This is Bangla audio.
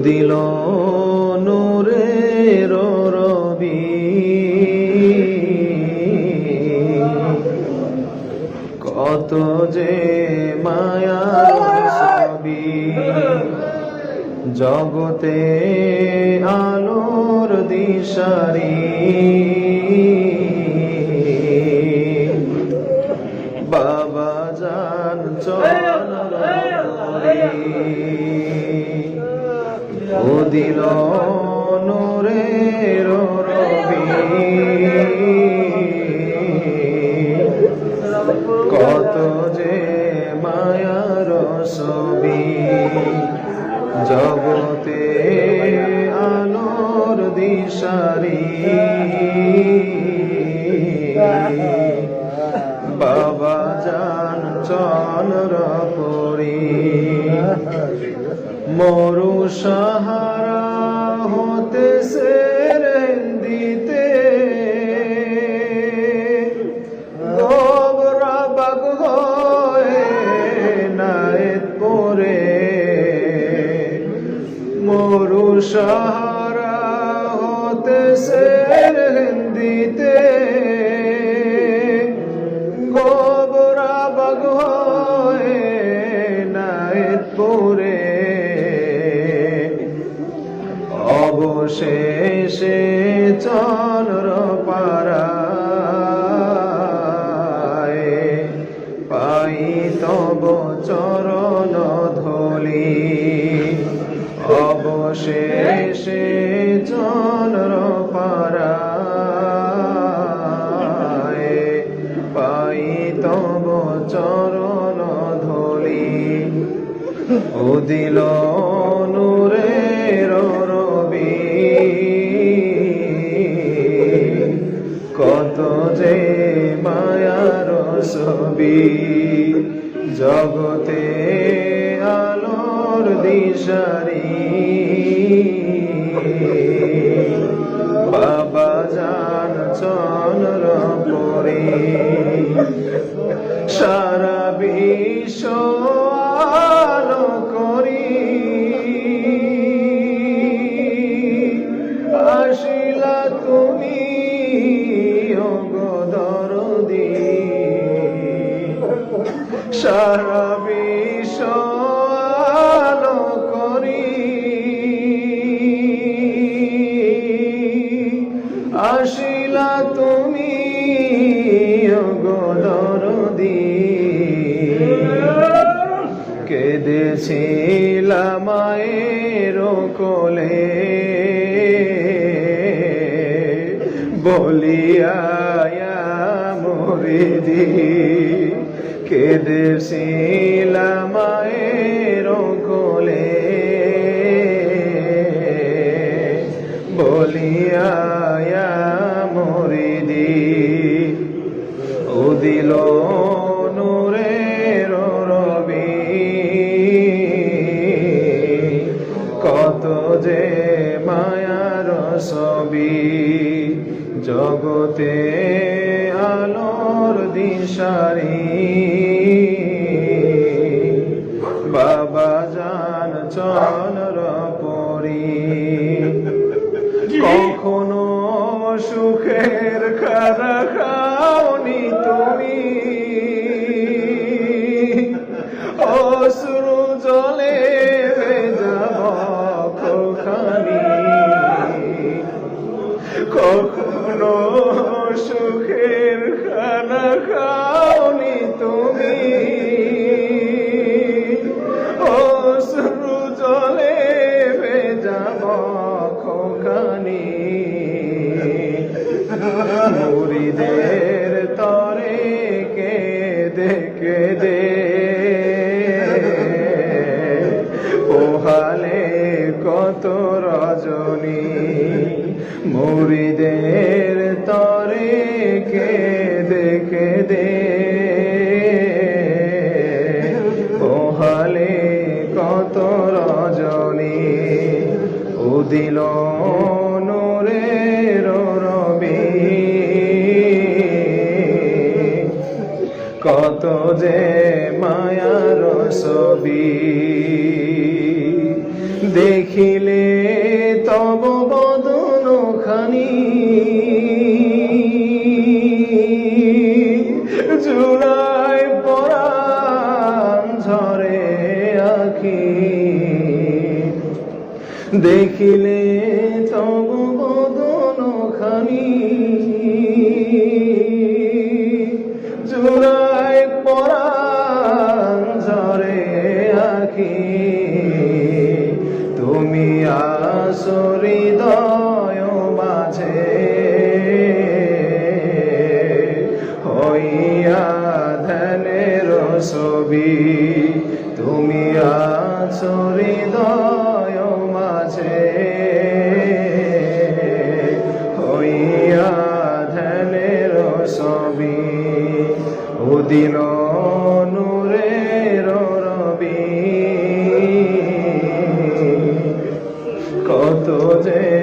উদিল নূরের রবি, কত যে মায়ার ছবি, জগতে আলোর দিশারি, বাবা জান চল উদিল নূরের রবি, কত যে মায়ার ছবি, জগতে আলোর দিশারি, বাবা জান চন্দ্র পরি, মরু সাহারা হতে সেরেন্দিতে, গোবরা বাগ হয়ে নায়েত পরে, মরু সাহারা হতে সেরেন্দিতে, গোবরা বাগ হয়ে নায়েত পরে, অবশেষে চন্দ্র পারায় পাই তব চরণ ধূলি, অবশেষে চন্দ্র পারায় পাই তব চরণ ধূলি, উদিল নূরের রবি, কত যে মায়ার ছবি, জগতে আলোর দিশারি, বাবা জান চন্দ্র পরি, সারা বিশ্ব আলো করি, আসিলা তুমি ওগো দরদি, সারা বিশ্ব আলো করি, আসিলা তুমি ওগো দরদি, কেঁদেছিলাম মায়ের কোলে, বলিয়া মুরিদি, কেঁদেছিলাম মায়ের কোলে, বলিয়া মুরিদি, উদিল নূরের রবি, কত যে মায়ার ছবি, জগতে আলোর দিশারি, বাবা জান চন্দ্র পরি, কখনো সুখের খানা খাওনি তুমি, অশ্রু জলে ভেজাব খানি, কখনো সুখের খানা খাওনি তুমি, অশ্রু জলে ভেজাব খানি, মুরিদের তরে কেঁদে কেঁদে পোহালে কত রজনী, মুরিদের তরে কেঁদে কেঁদে পোহালে কত রজনী, উদিল নূরের রবি, কত যে মায়ার ছবি, দেখি দেখিলে তব বদন খানি জুড়ায় পরাণ ঝরে আখি দেখিলে তব বদন খানি জুড়ায় পরাণ ঝরে আখি তুমি আসো হৃদয় মাঝে হইয়া ধ্যানের ছবি তুমি আছো হৃদয় মাঝে হইয়া ধ্যানের ছবি উদিন নূরের রবি কত যে